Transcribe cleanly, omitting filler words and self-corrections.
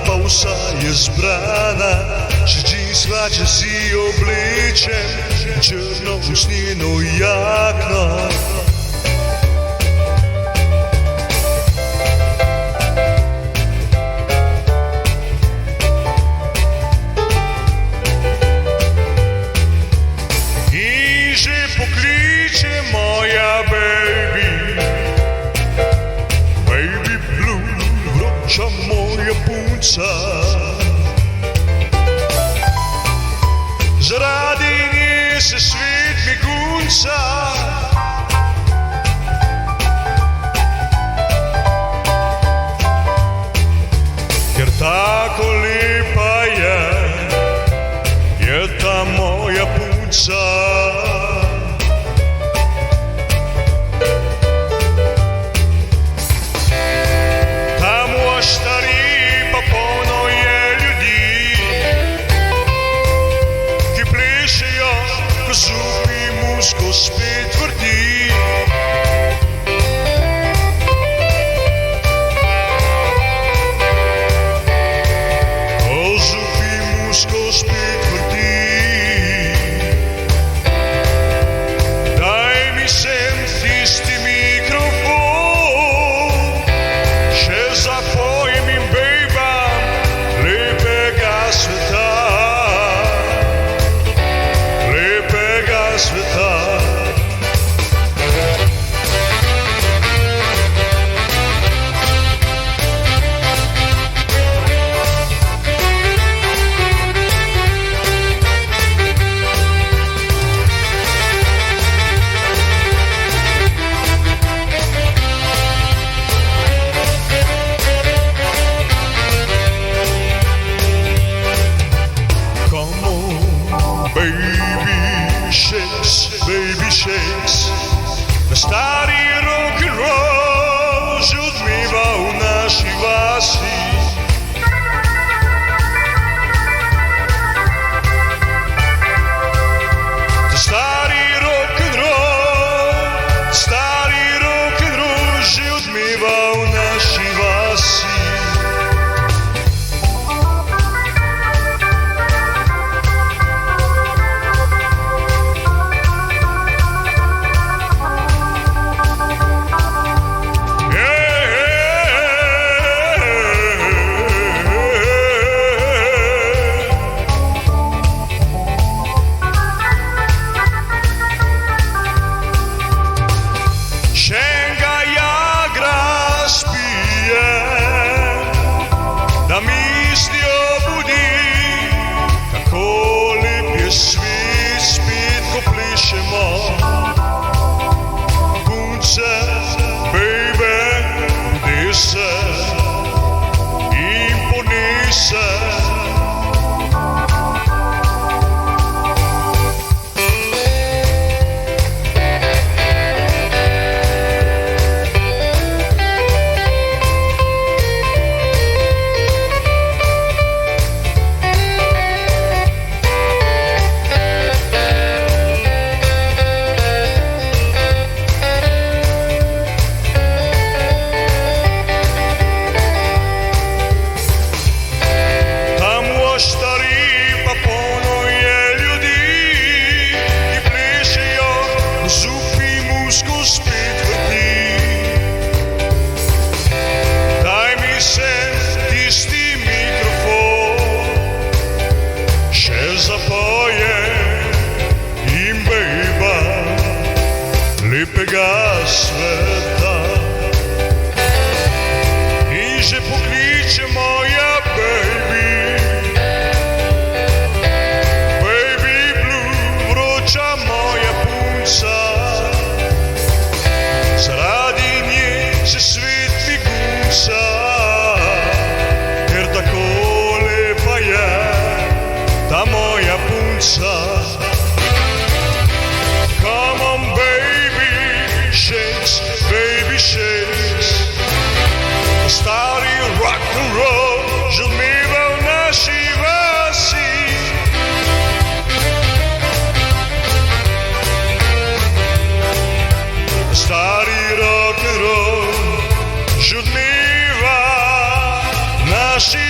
pa usa je zbrana, Žiđin svađa si obličem, črno usnjeno jakno. I že pokliče moja baby, baby blue, vroča moja punca. Zaradi nje se svet mi gunca, ker tako lepa je ta moja punca. Tam v Aštari pa polno je ljudi, ki plešejo, ko zubi musko spet vrti. Ko zubi musko spet vrti. Daj mi sem tisti mikrofon, še zapojem in bejbam lepega sveta, lepega sveta. Baby shakes, na stari rock and roll že odmeva v naši vasi. Stari rock and roll že odmeva v naši vasi. Lepega sveta. In že pokliče moja baby, baby blue, vroča moja punca. Zaradi nje se svet mi gunca, ker tako lepa je ta moja punca. Come on baby, shakes, baby shakes. Stari rock and roll že odmeva v naši vasi. Stari rock and roll že odmeva v naši